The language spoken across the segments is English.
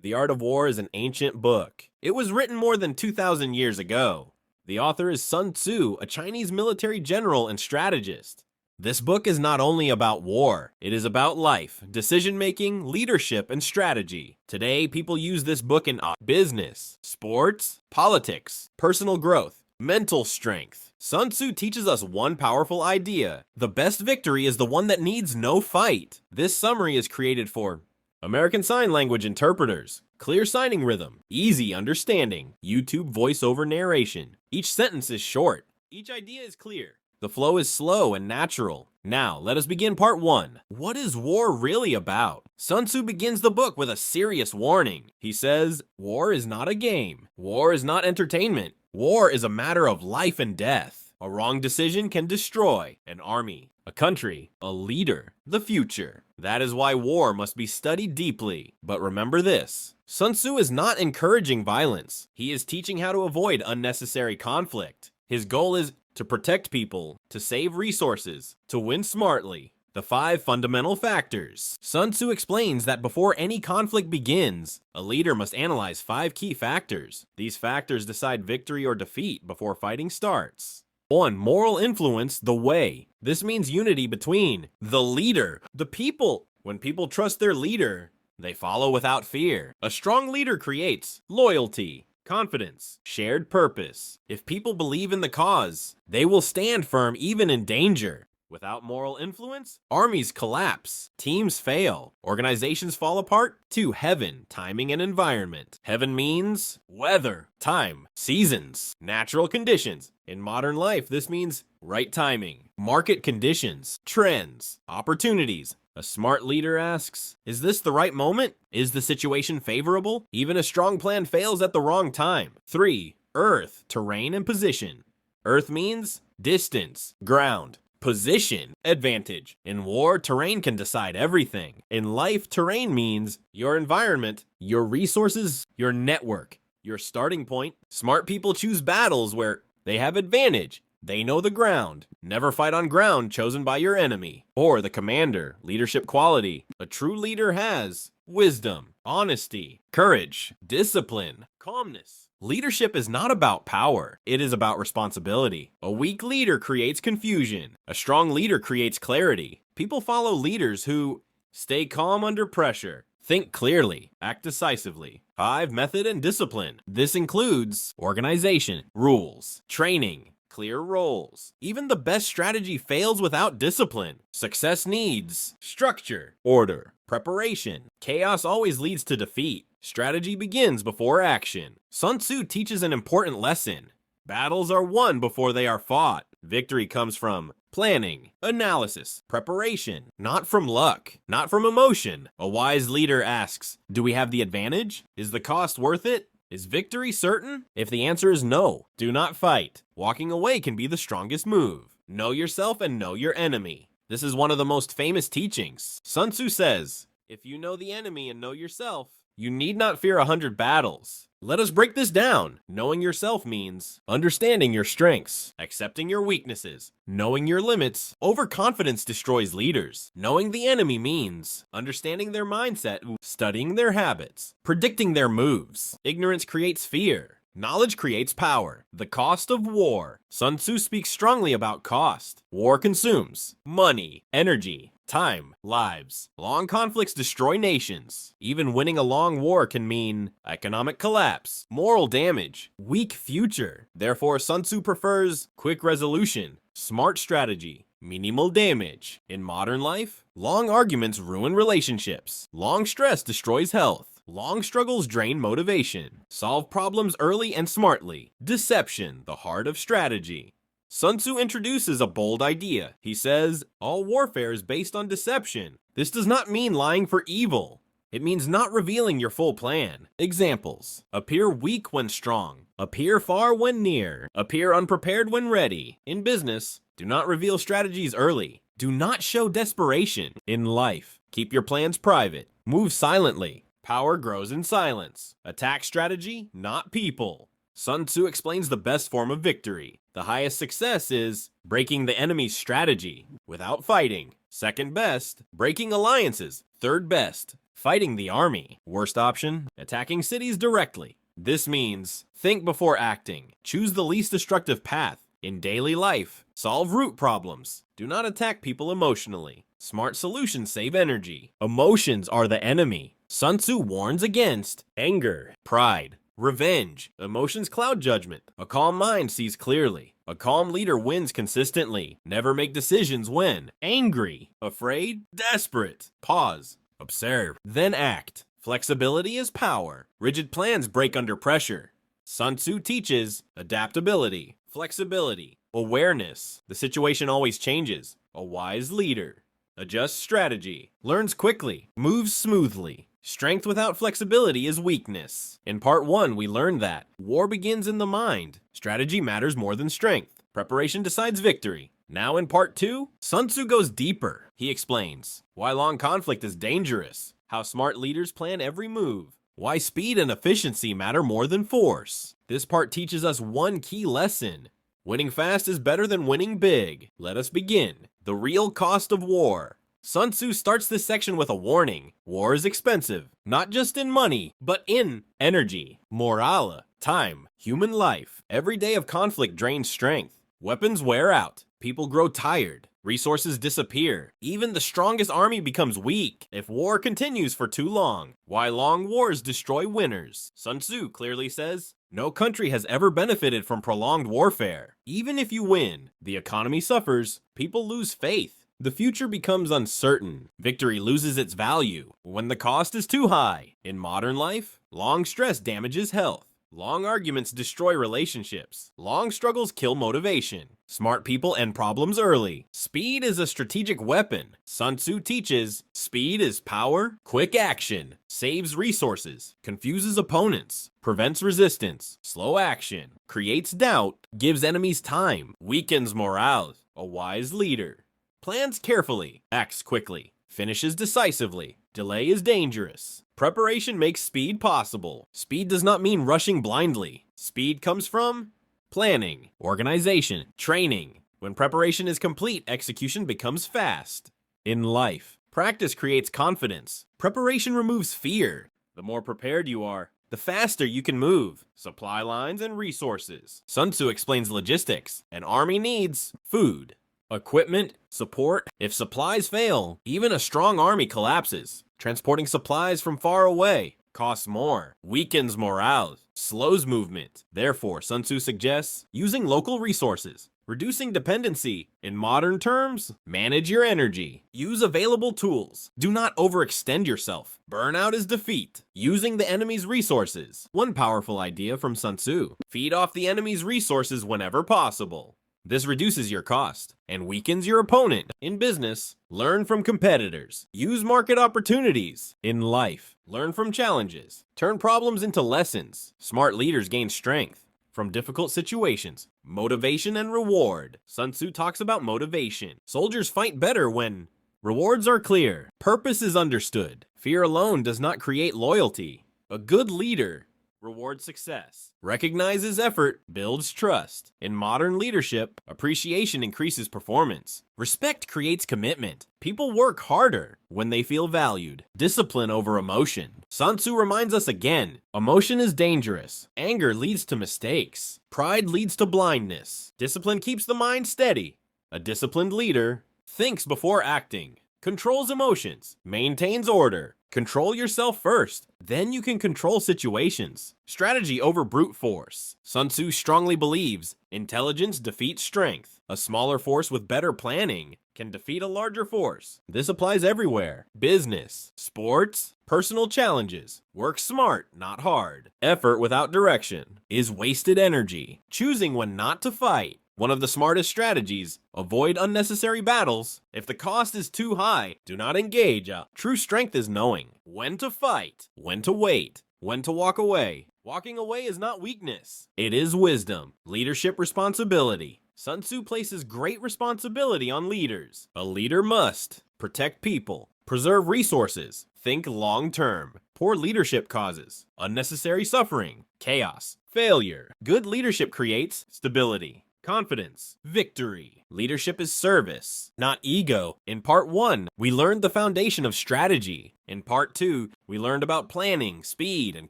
The Art of War is an ancient book. It was written more than 2,000 years ago. The author is Sun Tzu, a Chinese military general and strategist. This book is not only about war, it is about life, decision-making, leadership, and strategy. Today, people use this book in business, sports, politics, personal growth, mental strength. Sun Tzu teaches us one powerful idea. The best victory is the one that needs no fight. This summary is created for American Sign Language interpreters, clear signing rhythm, easy understanding, YouTube voiceover narration. Each sentence is short. Each idea is clear. The flow is slow and natural. Now, let us begin part 1. What is war really about? Sun Tzu begins the book with a serious warning. He says, war is not a game. War is not entertainment. War is a matter of life and death. A wrong decision can destroy an army, a country, a leader, the future. That is why war must be studied deeply. But remember this, Sun Tzu is not encouraging violence. He is teaching how to avoid unnecessary conflict. His goal is to protect people, to save resources, to win smartly. The 5 fundamental factors. Sun Tzu explains that before any conflict begins, a leader must analyze 5 key factors. These factors decide victory or defeat before fighting starts. 1. Moral influence, the way. This means unity between the leader, the people. When people trust their leader, they follow without fear. A strong leader creates loyalty, confidence, shared purpose. If people believe in the cause, they will stand firm even in danger. Without moral influence, armies collapse, teams fail, organizations fall apart. 2. Heaven, timing and environment. Heaven means weather, time, seasons, natural conditions. In modern life, this means right timing, market conditions, trends, opportunities. A smart leader asks, is this the right moment? Is the situation favorable? Even a strong plan fails at the wrong time. 3. Earth, terrain and position. Earth means distance, ground. Position, advantage. In war, terrain can decide everything. In life, terrain means your environment, your resources, your network, your starting point. Smart people choose battles where they have advantage. They know the ground. Never fight on ground chosen by your enemy. Or the commander, leadership quality. A true leader has wisdom, honesty, courage, discipline, calmness. Leadership is not about power, it is about responsibility. A weak leader creates confusion. A strong leader creates clarity. People follow leaders who stay calm under pressure, think clearly, act decisively. 5. Method and discipline. This includes organization, rules, training, clear roles. Even the best strategy fails without discipline. Success needs structure, order, preparation. Chaos always leads to defeat. Strategy begins before action. Sun Tzu teaches an important lesson. Battles are won before they are fought. Victory comes from planning, analysis, preparation, not from luck, not from emotion. A wise leader asks, do we have the advantage? Is the cost worth it? Is victory certain? If the answer is no, do not fight. Walking away can be the strongest move. Know yourself and know your enemy. This is one of the most famous teachings. Sun Tzu says, if you know the enemy and know yourself, you need not fear 100 battles. Let us break this down. Knowing yourself means understanding your strengths, accepting your weaknesses, knowing your limits. Overconfidence destroys leaders. Knowing the enemy means understanding their mindset, studying their habits, predicting their moves. Ignorance creates fear. Knowledge creates power. The cost of war. Sun Tzu speaks strongly about cost. War consumes money, energy, time, lives. Long conflicts destroy nations. Even winning a long war can mean economic collapse, moral damage, weak future. Therefore, Sun Tzu prefers quick resolution, smart strategy, minimal damage. In modern life, long arguments ruin relationships. Long stress destroys health. Long struggles drain motivation. Solve problems early and smartly. Deception, the heart of strategy. Sun Tzu introduces a bold idea. He says, all warfare is based on deception. This does not mean lying for evil. It means not revealing your full plan. Examples: appear weak when strong. Appear far when near. Appear unprepared when ready. In business, do not reveal strategies early. Do not show desperation. In life, keep your plans private. Move silently. Power grows in silence. Attack strategy, not people. Sun Tzu explains the best form of victory. The highest success is breaking the enemy's strategy without fighting. Second best, breaking alliances. Third best, fighting the army. Worst option, attacking cities directly. This means think before acting. Choose the least destructive path. In daily life, solve root problems. Do not attack people emotionally. Smart solutions save energy. Emotions are the enemy. Sun Tzu warns against anger, pride, revenge. Emotions cloud judgment. A calm mind sees clearly. A calm leader wins consistently. Never make decisions when angry, afraid, desperate. Pause. Observe. Then act. Flexibility is power. Rigid plans break under pressure. Sun Tzu teaches adaptability, flexibility, awareness. The situation always changes. A wise leader. Adjusts strategy. Learns quickly. Moves smoothly. Strength without flexibility is weakness. In part 1, we learned that war begins in the mind. Strategy matters more than strength. Preparation decides victory. Now in part 2, Sun Tzu goes deeper. He explains why long conflict is dangerous, how smart leaders plan every move, why speed and efficiency matter more than force. This part teaches us one key lesson. Winning fast is better than winning big. Let us begin. The real cost of war. Sun Tzu starts this section with a warning. War is expensive, not just in money, but in energy, morale, time, human life. Every day of conflict drains strength. Weapons wear out. People grow tired. Resources disappear. Even the strongest army becomes weak if war continues for too long. Why long wars destroy winners. Sun Tzu clearly says, no country has ever benefited from prolonged warfare. Even if you win, the economy suffers, people lose faith. The future becomes uncertain. Victory loses its value when the cost is too high. In modern life, long stress damages health. Long arguments destroy relationships. Long struggles kill motivation. Smart people end problems early. Speed is a strategic weapon. Sun Tzu teaches, speed is power, quick action, saves resources, confuses opponents, prevents resistance, slow action, creates doubt, gives enemies time, weakens morale. A wise leader plans carefully, acts quickly, finishes decisively. Delay is dangerous. Preparation makes speed possible. Speed does not mean rushing blindly. Speed comes from planning, organization, training. When preparation is complete, execution becomes fast. In life, practice creates confidence. Preparation removes fear. The more prepared you are, the faster you can move. Supply lines and resources. Sun Tzu explains logistics. An army needs food, equipment, support. If supplies fail, even a strong army collapses. Transporting supplies from far away costs more, weakens morale, slows movement. Therefore, Sun Tzu suggests using local resources, reducing dependency. In modern terms, manage your energy. Use available tools. Do not overextend yourself. Burnout is defeat. Using the enemy's resources. One powerful idea from Sun Tzu. Feed off the enemy's resources whenever possible. This reduces your cost and weakens your opponent. In business, learn from competitors. Use market opportunities. In life, learn from challenges. Turn problems into lessons. Smart leaders gain strength from difficult situations. Motivation and reward. Sun Tzu talks about motivation. Soldiers fight better when rewards are clear, purpose is understood. Fear alone does not create loyalty. A good leader rewards success, recognizes effort, builds trust. In modern leadership, appreciation increases performance. Respect creates commitment. People work harder when they feel valued. Discipline over emotion. Sun Tzu reminds us again, emotion is dangerous. Anger leads to mistakes. Pride leads to blindness. Discipline keeps the mind steady. A disciplined leader thinks before acting, controls emotions, maintains order. Control yourself first, then you can control situations. Strategy over brute force. Sun Tzu strongly believes intelligence defeats strength. A smaller force with better planning can defeat a larger force. This applies everywhere. Business, sports, personal challenges. Work smart, not hard. Effort without direction is wasted energy. Choosing when not to fight. One of the smartest strategies, avoid unnecessary battles. If the cost is too high, do not engage. True strength is knowing when to fight, when to wait, when to walk away. Walking away is not weakness. It is wisdom. Leadership responsibility. Sun Tzu places great responsibility on leaders. A leader must protect people, preserve resources, think long-term. Poor leadership causes unnecessary suffering, chaos, failure. Good leadership creates stability, confidence, victory. Leadership is service, not ego. In part 1, we learned the foundation of strategy. In part 2, we learned about planning, speed, and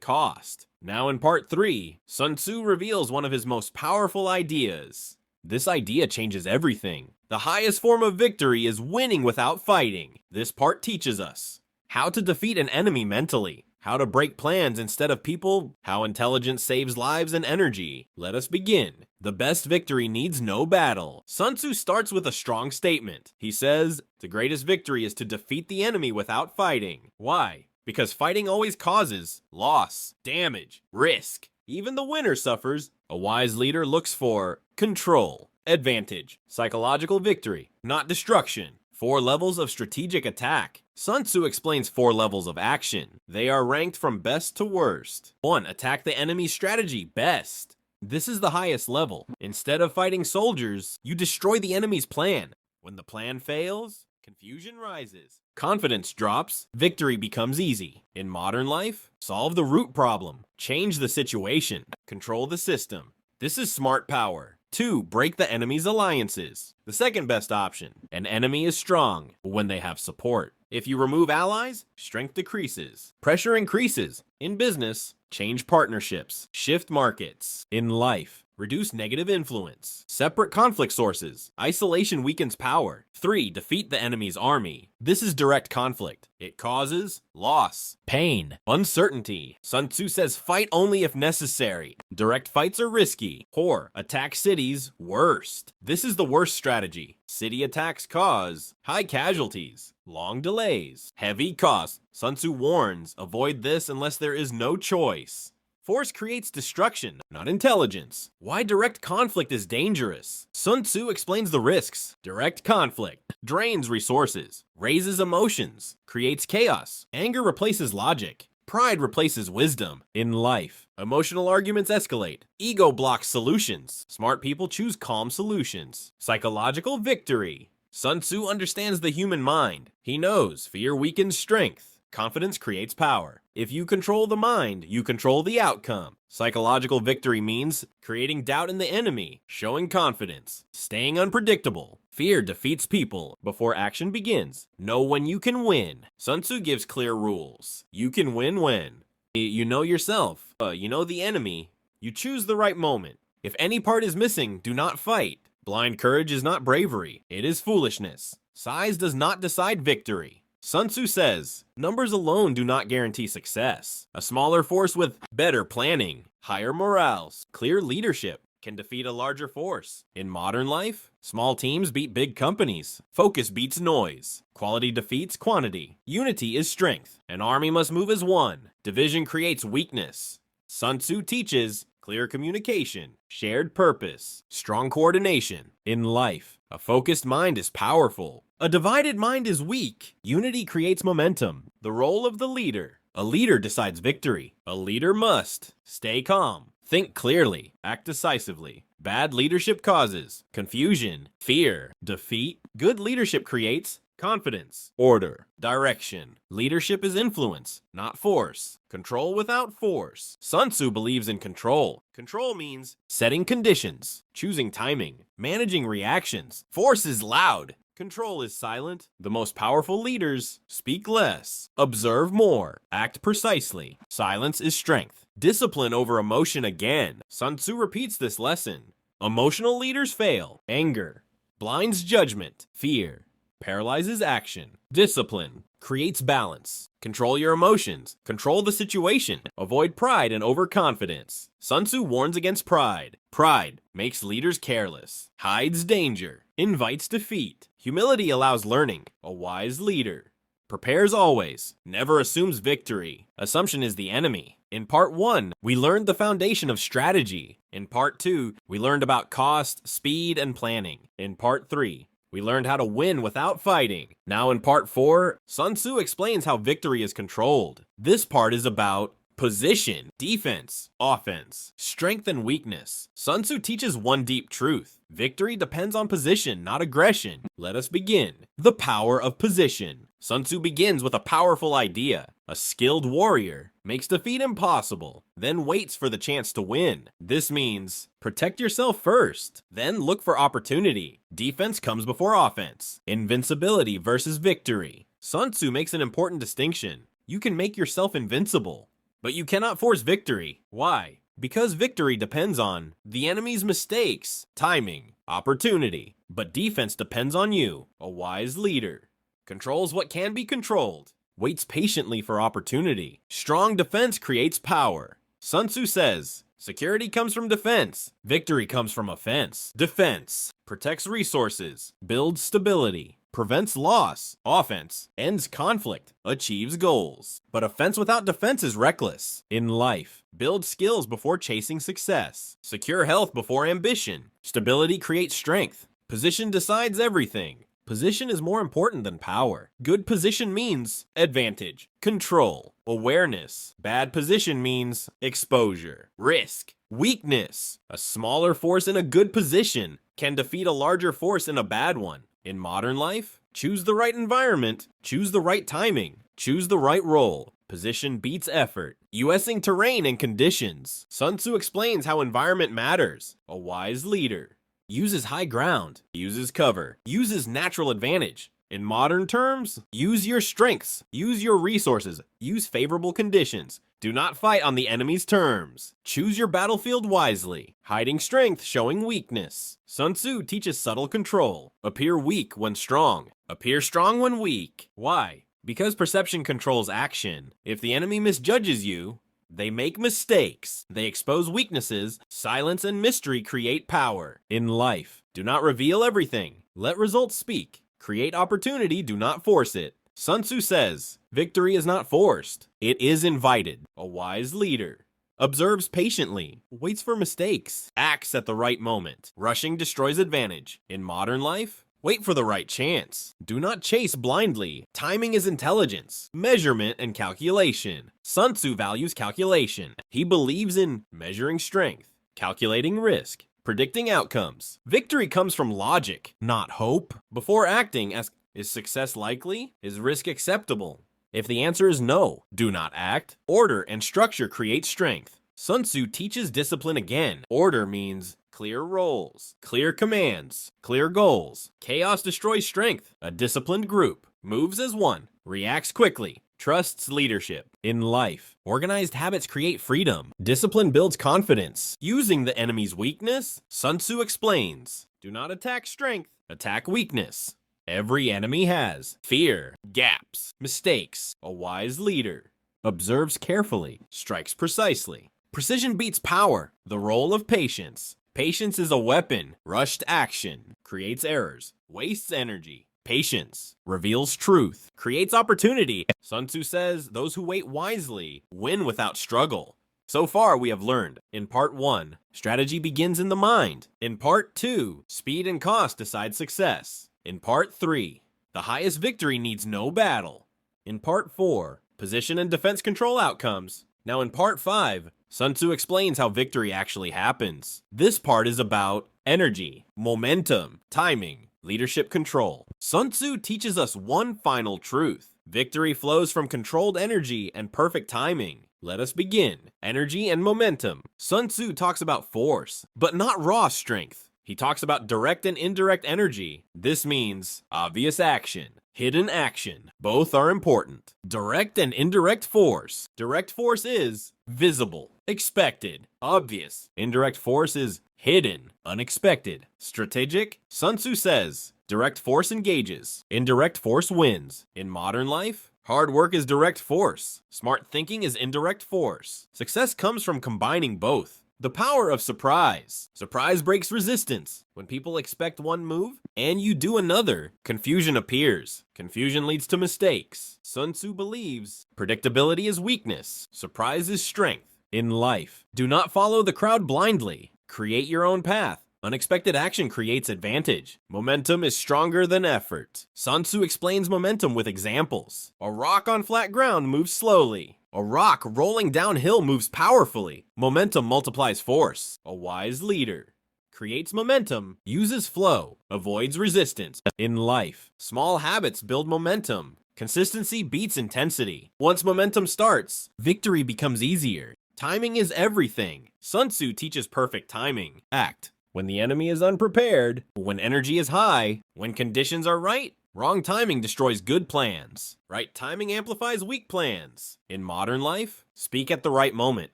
cost. Now in part 3, Sun Tzu reveals one of his most powerful ideas. This idea changes everything. The highest form of victory is winning without fighting. This part teaches us how to defeat an enemy mentally, how to break plans instead of people, how intelligence saves lives and energy. Let us begin. The best victory needs no battle. Sun Tzu starts with a strong statement. He says, the greatest victory is to defeat the enemy without fighting. Why? Because fighting always causes loss, damage, risk. Even the winner suffers. A wise leader looks for control, advantage, psychological victory, not destruction. 4 levels of strategic attack. Sun Tzu explains 4 levels of action. They are ranked from best to worst. 1. Attack the enemy's strategy best. This is the highest level. Instead of fighting soldiers, you destroy the enemy's plan. When the plan fails, confusion rises. Confidence drops, victory becomes easy. In modern life, solve the root problem, change the situation, control the system. This is smart power. 2. Break the enemy's alliances. The second best option. An enemy is strong when they have support. If you remove allies, strength decreases. Pressure increases. In business, change partnerships. Shift markets. In life, reduce negative influence. Separate conflict sources. Isolation weakens power. 3. Defeat the enemy's army. This is direct conflict. It causes loss, pain, uncertainty. Sun Tzu says fight only if necessary. Direct fights are risky. 4. Attack cities, worst. This is the worst strategy. City attacks cause high casualties, long delays, heavy costs. Sun Tzu warns, avoid this unless there is no choice. Force creates destruction, not intelligence. Why direct conflict is dangerous. Sun Tzu explains the risks. Direct conflict drains resources, raises emotions, creates chaos. Anger replaces logic. Pride replaces wisdom. In life, emotional arguments escalate. Ego blocks solutions. Smart people choose calm solutions. Psychological victory. Sun Tzu understands the human mind. He knows fear weakens strength. Confidence creates power. If you control the mind, you control the outcome. Psychological victory means creating doubt in the enemy, showing confidence, staying unpredictable. Fear defeats people before action begins. Know when you can win. Sun Tzu gives clear rules. You can win when you know yourself, you know the enemy, you choose the right moment. If any part is missing, do not fight. Blind courage is not bravery, it is foolishness. Size does not decide victory. Sun Tzu says, numbers alone do not guarantee success. A smaller force with better planning, higher morals, clear leadership can defeat a larger force. In modern life, small teams beat big companies. Focus beats noise. Quality defeats quantity. Unity is strength. An army must move as one. Division creates weakness. Sun Tzu teaches clear communication, shared purpose, strong coordination. In life, a focused mind is powerful. A divided mind is weak. Unity creates momentum. The role of the leader. A leader decides victory. A leader must stay calm, think clearly, act decisively. Bad leadership causes confusion, fear, defeat. Good leadership creates confidence, order, direction. Leadership is influence, not force. Control without force. Sun Tzu believes in control. Control means setting conditions, choosing timing, managing reactions. Force is loud. Control is silent. The most powerful leaders speak less, observe more, act precisely. Silence is strength. Discipline over emotion again. Sun Tzu repeats this lesson. Emotional leaders fail. Anger blinds judgment. Fear paralyzes action. Discipline creates balance. Control your emotions. Control the situation. Avoid pride and overconfidence. Sun Tzu warns against pride. Pride makes leaders careless, hides danger, invites defeat. Humility allows learning. A wise leader prepares always, never assumes victory. Assumption is the enemy. In part 1, we learned the foundation of strategy. In part 2, we learned about cost, speed, and planning. In part 3, we learned how to win without fighting. Now in part 4, Sun Tzu explains how victory is controlled. This part is about Position, defense, offense, strength and weakness. Sun Tzu teaches one deep truth. Victory depends on position, not aggression. Let us begin. The power of position. Sun Tzu begins with a powerful idea. A skilled warrior makes defeat impossible, then waits for the chance to win. This means protect yourself first, then look for opportunity. Defense comes before offense. Invincibility versus victory. Sun Tzu makes an important distinction. You can make yourself invincible, but you cannot force victory. Why? Because victory depends on the enemy's mistakes, timing, opportunity. But defense depends on you, a wise leader. Controls what can be controlled. Waits patiently for opportunity. Strong defense creates power. Sun Tzu says, security comes from defense. Victory comes from offense. Defense protects resources, builds stability, prevents loss. Offense ends conflict, achieves goals. But offense without defense is reckless. In life, build skills before chasing success. Secure health before ambition. Stability creates strength. Position decides everything. Position is more important than power. Good position means advantage, control, awareness. Bad position means exposure, risk, weakness. A smaller force in a good position can defeat a larger force in a bad one. In modern life, choose the right environment, choose the right timing, choose the right role. Position beats effort. USing terrain and conditions. Sun Tzu explains how environment matters. A wise leader uses high ground, uses cover, uses natural advantage. In modern terms, use your strengths, use your resources, use favorable conditions. Do not fight on the enemy's terms. Choose your battlefield wisely, hiding strength, showing weakness. Sun Tzu teaches subtle control. Appear weak when strong, appear strong when weak. Why? Because perception controls action. If the enemy misjudges you, they make mistakes. They expose weaknesses. Silence and mystery create power. In life, do not reveal everything. Let results speak. Create opportunity, do not force it. Sun Tzu says, victory is not forced. It is invited. A wise leader observes patiently, waits for mistakes, acts at the right moment. Rushing destroys advantage. In modern life, wait for the right chance. Do not chase blindly. Timing is intelligence, measurement, and calculation. Sun Tzu values calculation. He believes in measuring strength, calculating risk, predicting outcomes. Victory comes from logic, not hope. Before acting, ask, is success likely? Is risk acceptable? If the answer is no, do not act. Order and structure create strength. Sun Tzu teaches discipline again. Order means clear roles, clear commands, clear goals. Chaos destroys strength. A disciplined group moves as one, reacts quickly, trusts leadership. In life, organized habits create freedom. Discipline builds confidence. Using the enemy's weakness, Sun Tzu explains, do not attack strength, attack weakness. Every enemy has fear, gaps, mistakes. A wise leader observes carefully, strikes precisely. Precision beats power. The role of patience. Patience is a weapon. Rushed action creates errors, wastes energy. Patience reveals truth, creates opportunity. Sun Tzu says, those who wait wisely win without struggle. So far, we have learned, in part 1, strategy begins in the mind. In part 2, speed and cost decide success. In part 3, the highest victory needs no battle. In part 4, position and defense control outcomes. Now in part 5, Sun Tzu explains how victory actually happens. This part is about energy, momentum, timing, leadership control. Sun Tzu teaches us one final truth. Victory flows from controlled energy and perfect timing. Let us begin. Energy and momentum. Sun Tzu talks about force, but not raw strength. He talks about direct and indirect energy. This means obvious action, hidden action. Both are important. Direct and indirect force. Direct force is visible, expected, obvious. Indirect force is hidden, unexpected, strategic. Sun Tzu says, direct force engages, indirect force wins. In modern life, hard work is direct force. Smart thinking is indirect force. Success comes from combining both. The power of surprise. Surprise breaks resistance. When people expect one move and you do another, confusion appears. Confusion leads to mistakes. Sun Tzu believes predictability is weakness. Surprise is strength. In life, do not follow the crowd blindly. Create your own path. Unexpected action creates advantage. Momentum is stronger than effort. Sun Tzu explains momentum with examples. A rock on flat ground moves slowly. A rock rolling downhill moves powerfully. Momentum multiplies force. A wise leader creates momentum, uses flow, avoids resistance. In life, small habits build momentum. Consistency beats intensity. Once momentum starts, victory becomes easier. Timing is everything. Sun Tzu teaches perfect timing. Act when the enemy is unprepared, when energy is high, when conditions are right. Wrong timing destroys good plans. Right timing amplifies weak plans. In modern life, speak at the right moment.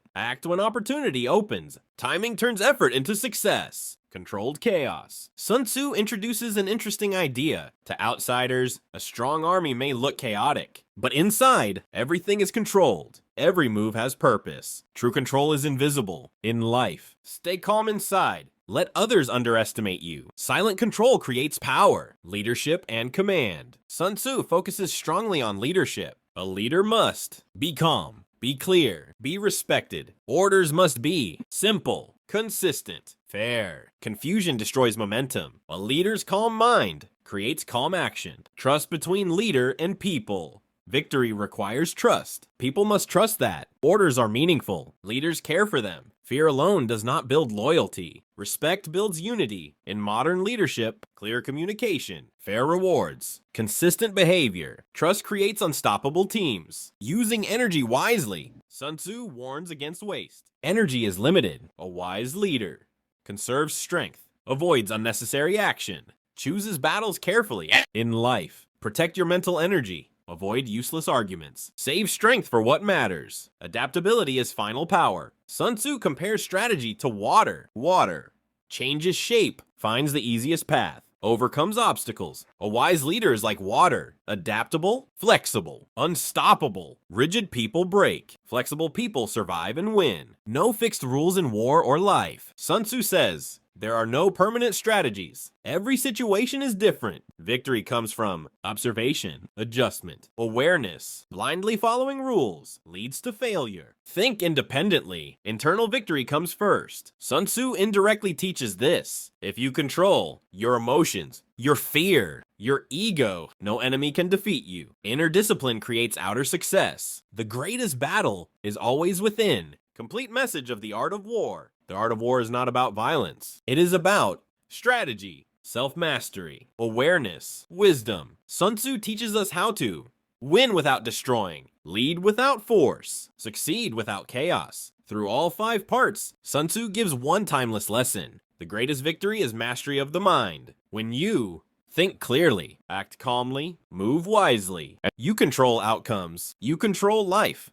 Act when opportunity opens. Timing turns effort into success. Controlled chaos. Sun Tzu introduces an interesting idea. To outsiders, a strong army may look chaotic, but inside, everything is controlled. Every move has purpose. True control is invisible. In life, stay calm inside. Let others underestimate you. Silent control creates power, leadership, and command. Sun Tzu focuses strongly on leadership. A leader must be calm, be clear, be respected. Orders must be simple, consistent, fair. Confusion destroys momentum. A leader's calm mind creates calm action. Trust between leader and people. Victory requires trust. People must trust that. Orders are meaningful. Leaders care for them. Fear alone does not build loyalty. Respect builds unity. In modern leadership, clear communication, fair rewards, consistent behavior. Trust creates unstoppable teams. Using energy wisely. Sun Tzu warns against waste. Energy is limited. A wise leader conserves strength, avoids unnecessary action, chooses battles carefully. In life, protect your mental energy. Avoid useless arguments. Save strength for what matters. Adaptability is final power. Sun Tzu compares strategy to water. Water changes shape, finds the easiest path, overcomes obstacles. A wise leader is like water. Adaptable, flexible, unstoppable. Rigid people break. Flexible people survive and win. No fixed rules in war or life. Sun Tzu says, there are no permanent strategies. Every situation is different. Victory comes from observation, adjustment, awareness. Blindly following rules leads to failure. Think independently. Internal victory comes first. Sun Tzu indirectly teaches this. If you control your emotions, your fear, your ego, no enemy can defeat you. Inner discipline creates outer success. The greatest battle is always within. Complete message of The Art of War. The art of war is not about violence. It is about strategy, self-mastery, awareness, wisdom. Sun Tzu teaches us how to win without destroying, lead without force, succeed without chaos. Through all 5 parts, Sun Tzu gives one timeless lesson. The greatest victory is mastery of the mind. When you think clearly, act calmly, move wisely, you control outcomes. You control life.